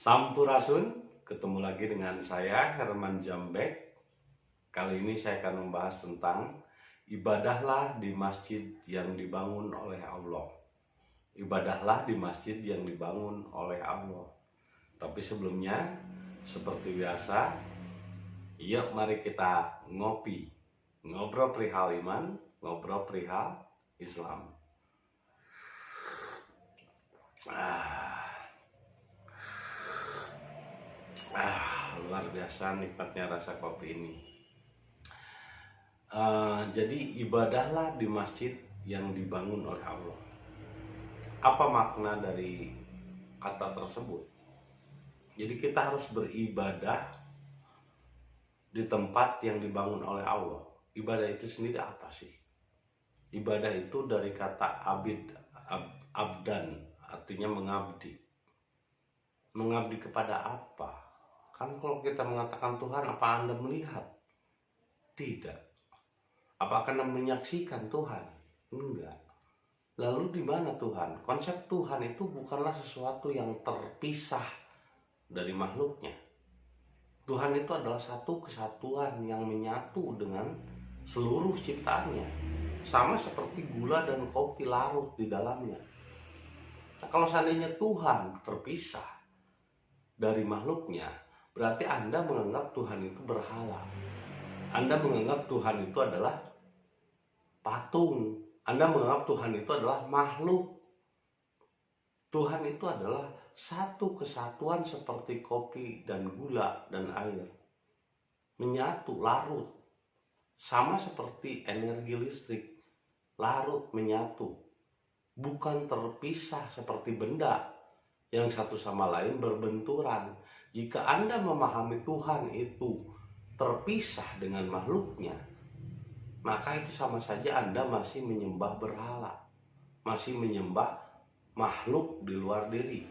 Sampurasun, ketemu lagi dengan saya Herman Jambek. Kali ini saya akan membahas tentang ibadahlah di masjid yang dibangun oleh Allah. Ibadahlah di masjid yang dibangun oleh Allah. Tapi sebelumnya, seperti biasa, yuk mari kita ngopi. Ngobrol perihal iman, ngobrol perihal Islam. Luar biasa nikmatnya rasa kopi ini. Jadi ibadahlah di masjid yang dibangun oleh Allah. Apa makna dari kata tersebut? Jadi kita harus beribadah di tempat yang dibangun oleh Allah. Ibadah itu sendiri apa sih? Ibadah itu dari kata abdan, artinya mengabdi. Mengabdi kepada apa? Kan kalau kita mengatakan Tuhan, apa Anda melihat? Tidak. Apakah Anda menyaksikan Tuhan? Enggak. Lalu di mana Tuhan? Konsep Tuhan itu bukanlah sesuatu yang terpisah dari makhluknya. Tuhan itu adalah satu kesatuan yang menyatu dengan seluruh ciptaannya. Sama seperti gula dan kopi larut di dalamnya. Nah, kalau seandainya Tuhan terpisah dari makhluknya, berarti Anda menganggap Tuhan itu berhala. Anda menganggap Tuhan itu adalah patung. Anda menganggap Tuhan itu adalah makhluk. Tuhan itu adalah satu kesatuan seperti kopi dan gula dan air. Menyatu, larut. Sama seperti energi listrik. Larut, menyatu. Bukan terpisah seperti benda yang satu sama lain berbenturan. Jika Anda memahami Tuhan itu terpisah dengan makhluknya, maka itu sama saja Anda masih menyembah berhala, masih menyembah makhluk di luar diri.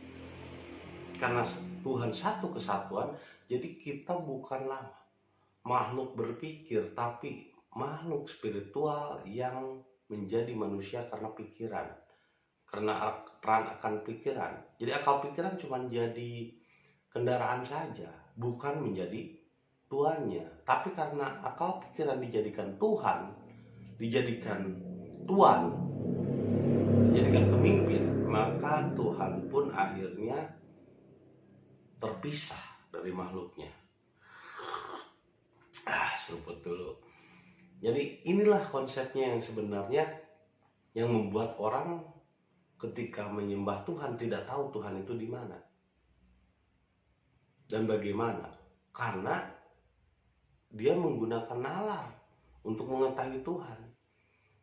Karena Tuhan satu kesatuan, jadi kita bukanlah makhluk berpikir, tapi makhluk spiritual yang menjadi manusia karena pikiran, karena peran akan pikiran. Jadi akal pikiran cuma jadi kendaraan saja, bukan menjadi tuannya. Tapi karena akal pikiran dijadikan Tuhan, dijadikan tuan, dijadikan pemimpin, maka Tuhan pun akhirnya terpisah dari makhluknya. Seruput dulu. Jadi inilah konsepnya yang sebenarnya yang membuat orang ketika menyembah Tuhan tidak tahu Tuhan itu di mana dan bagaimana. Karena dia menggunakan nalar untuk mengetahui Tuhan.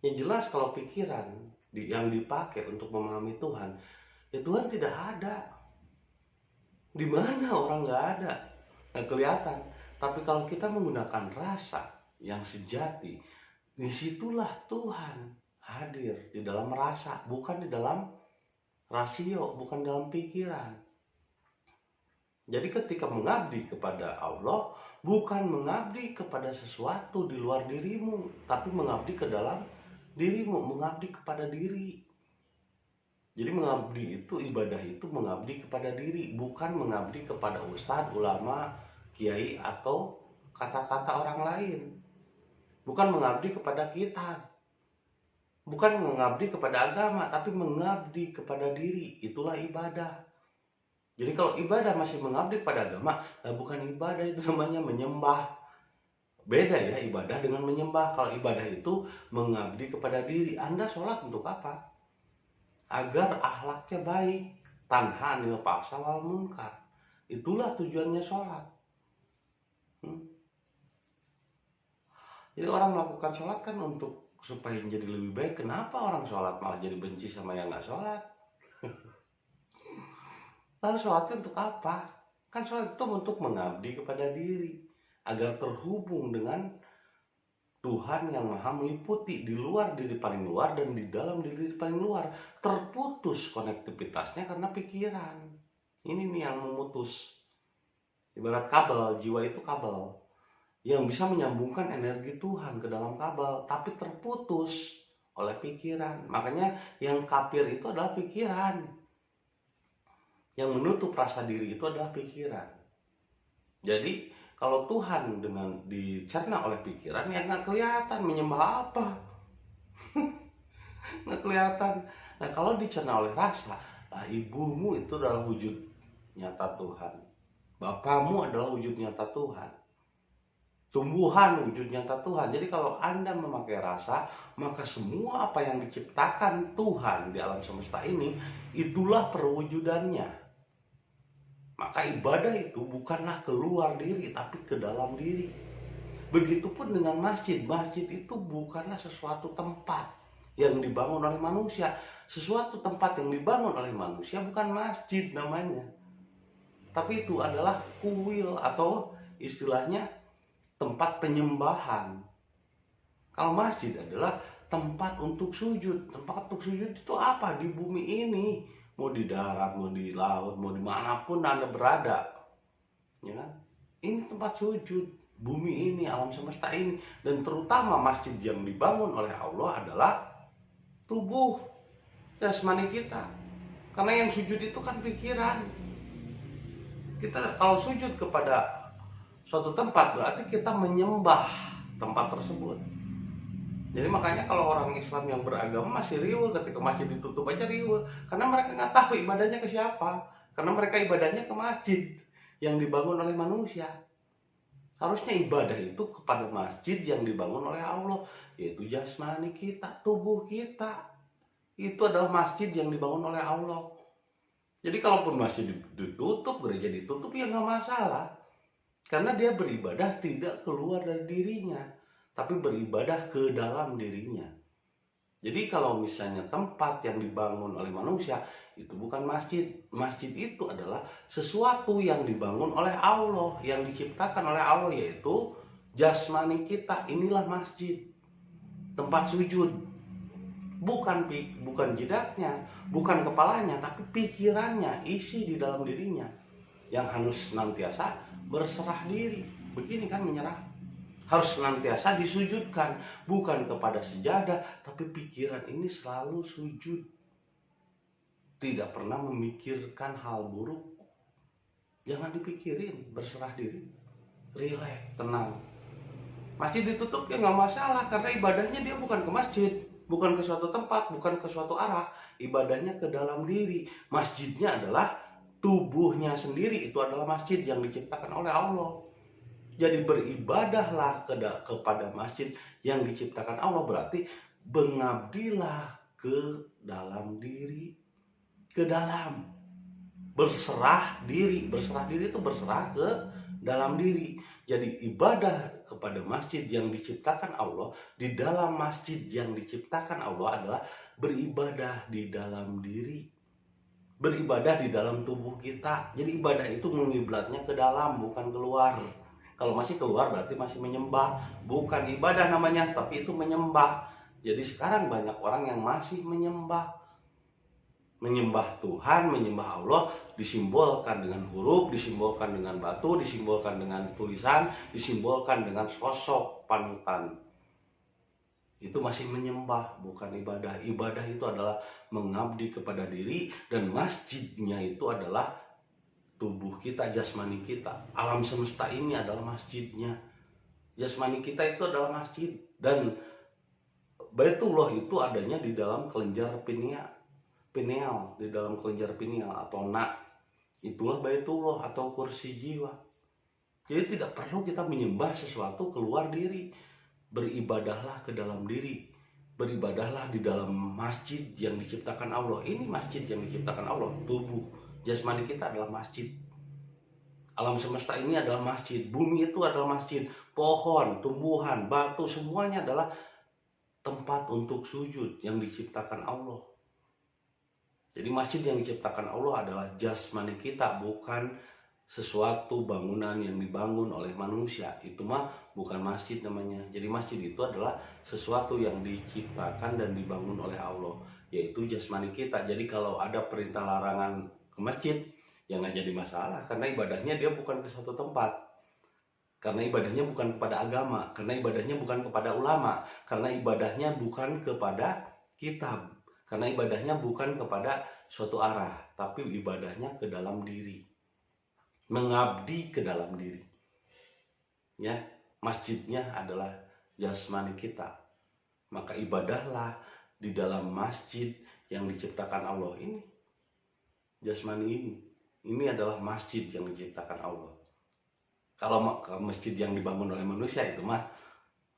Yang jelas kalau pikiran yang dipakai untuk memahami Tuhan, ya Tuhan tidak ada. Di mana orang nggak ada, nggak kelihatan. Tapi kalau kita menggunakan rasa yang sejati, disitulah Tuhan hadir di dalam rasa, bukan di dalam rasio, bukan dalam pikiran. Jadi ketika mengabdi kepada Allah, bukan mengabdi kepada sesuatu di luar dirimu, tapi mengabdi ke dalam dirimu, mengabdi kepada diri. Jadi mengabdi itu, ibadah itu mengabdi kepada diri, bukan mengabdi kepada ustadz, ulama, kiai, atau kata-kata orang lain. Bukan mengabdi kepada kita, bukan mengabdi kepada agama, tapi mengabdi kepada diri. Itulah ibadah. Jadi kalau ibadah masih mengabdi kepada agama, bukan ibadah, itu namanya menyembah. Beda ya ibadah dengan menyembah. Kalau ibadah itu mengabdi kepada diri. Anda sholat untuk apa? Agar akhlaknya baik, tanha anil fahsya wal munkar. Itulah tujuannya sholat. Jadi orang melakukan sholat kan untuk supaya menjadi lebih baik. Kenapa orang sholat malah jadi benci sama yang nggak sholat? Lalu sholatnya untuk apa? Kan sholat itu untuk mengabdi kepada diri, agar terhubung dengan Tuhan yang maha meliputi di luar diri paling luar dan di dalam diri paling luar. Terputus konektivitasnya karena pikiran. Ini nih yang memutus. Ibarat kabel, jiwa itu kabel yang bisa menyambungkan energi Tuhan ke dalam kabel, tapi terputus oleh pikiran. Makanya yang kafir itu adalah pikiran. Yang menutup rasa diri itu adalah pikiran. Jadi kalau Tuhan dengan dicerna oleh pikiran, ya nggak kelihatan menyembah apa. Nggak kelihatan. Nah kalau dicerna oleh rasa, lah ibumu itu adalah wujud nyata Tuhan, bapamu adalah wujud nyata Tuhan, tumbuhan wujud nyata Tuhan. Jadi kalau Anda memakai rasa, maka semua apa yang diciptakan Tuhan di alam semesta ini, itulah perwujudannya. Maka ibadah itu bukanlah keluar diri, tapi ke dalam diri. Begitupun dengan masjid. Masjid itu bukanlah sesuatu tempat yang dibangun oleh manusia. Sesuatu tempat yang dibangun oleh manusia bukan masjid namanya, tapi itu adalah kuil atau istilahnya tempat penyembahan. Kalau masjid adalah tempat untuk sujud. Tempat untuk sujud itu apa? Di bumi ini, mau di darat, mau di laut, mau dimanapun Anda berada, ya kan? Ini tempat sujud, bumi ini, alam semesta ini. Dan terutama masjid yang dibangun oleh Allah adalah tubuh jasmani kita. Karena yang sujud itu kan pikiran. Kita kalau sujud kepada suatu tempat, berarti kita menyembah tempat tersebut. Jadi makanya kalau orang Islam yang beragama masih riuh ketika masjid ditutup aja riuh, karena mereka nggak tahu ibadahnya ke siapa, karena mereka ibadahnya ke masjid yang dibangun oleh manusia. Harusnya ibadah itu kepada masjid yang dibangun oleh Allah, yaitu jasmani kita, tubuh kita. Itu adalah masjid yang dibangun oleh Allah. Jadi kalaupun masjid ditutup, gereja ditutup, ya nggak masalah, karena dia beribadah tidak keluar dari dirinya, tapi beribadah ke dalam dirinya. Jadi kalau misalnya tempat yang dibangun oleh manusia itu bukan masjid. Masjid itu adalah sesuatu yang dibangun oleh Allah, yang diciptakan oleh Allah, yaitu jasmani kita. Inilah masjid, tempat sujud. Bukan jidatnya, bukan kepalanya, tapi pikirannya, isi di dalam dirinya, yang harus senantiasa berserah diri. Begini kan menyerah, harus senantiasa disujudkan, bukan kepada sejadah, tapi pikiran ini selalu sujud, tidak pernah memikirkan hal buruk. Jangan dipikirin, berserah diri, rileks, tenang. Masjid ditutup ya nggak masalah, karena ibadahnya dia bukan ke masjid, bukan ke suatu tempat, bukan ke suatu arah. Ibadahnya ke dalam diri. Masjidnya adalah tubuhnya sendiri, itu adalah masjid yang diciptakan oleh Allah. Jadi beribadahlah kepada masjid yang diciptakan Allah, berarti mengabdilah ke dalam diri, ke dalam, berserah diri. Berserah diri itu berserah ke dalam diri. Jadi ibadah kepada masjid yang diciptakan Allah, di dalam masjid yang diciptakan Allah adalah beribadah di dalam diri, beribadah di dalam tubuh kita. Jadi ibadah itu mengiblatnya ke dalam, bukan keluar. Kalau masih keluar berarti masih menyembah, bukan ibadah namanya, tapi itu menyembah. Jadi sekarang banyak orang yang masih menyembah Tuhan, menyembah Allah, disimbolkan dengan huruf, disimbolkan dengan batu, disimbolkan dengan tulisan, disimbolkan dengan sosok panutan. Itu masih menyembah, bukan ibadah. Ibadah itu adalah mengabdi kepada diri, dan masjidnya itu adalah tubuh kita, jasmani kita. Alam semesta ini adalah masjidnya. Jasmani kita itu adalah masjid. Dan Baitullah itu adanya di dalam kelenjar pineal, di dalam kelenjar pineal atau nak. Itulah Baitullah atau kursi jiwa. Jadi tidak perlu kita menyembah sesuatu keluar diri. Beribadahlah ke dalam diri. Beribadahlah di dalam masjid yang diciptakan Allah. Ini masjid yang diciptakan Allah, tubuh jasmani kita adalah masjid. Alam semesta ini adalah masjid. Bumi itu adalah masjid. Pohon, tumbuhan, batu, semuanya adalah tempat untuk sujud yang diciptakan Allah. Jadi masjid yang diciptakan Allah adalah jasmani kita, bukan sesuatu bangunan yang dibangun oleh manusia. Itu mah bukan masjid namanya. Jadi masjid itu adalah sesuatu yang diciptakan dan dibangun oleh Allah, yaitu jasmani kita. Jadi kalau ada perintah larangan ke masjid, ya nggak jadi masalah, karena ibadahnya dia bukan ke suatu tempat, karena ibadahnya bukan kepada agama, karena ibadahnya bukan kepada ulama, karena ibadahnya bukan kepada kitab, karena ibadahnya bukan kepada suatu arah, tapi ibadahnya ke dalam diri, mengabdi ke dalam diri. Ya, masjidnya adalah jasmani kita, maka ibadahlah di dalam masjid yang diciptakan Allah ini. Jasmani ini adalah masjid yang diciptakan Allah. Kalau masjid yang dibangun oleh manusia itu mah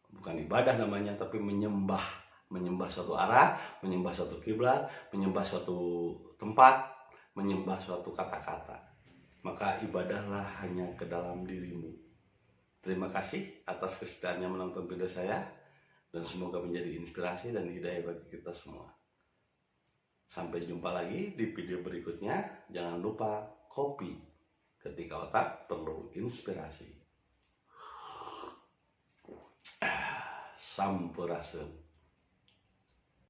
bukan ibadah namanya, tapi menyembah suatu arah, menyembah suatu kiblat, menyembah suatu tempat, menyembah suatu kata-kata. Maka ibadahlah hanya ke dalam dirimu. Terima kasih atas kesediaannya menonton video saya, dan semoga menjadi inspirasi dan hidayah bagi kita semua. Sampai jumpa lagi di video berikutnya. Jangan lupa kopi ketika otak perlu inspirasi. Sampurasun.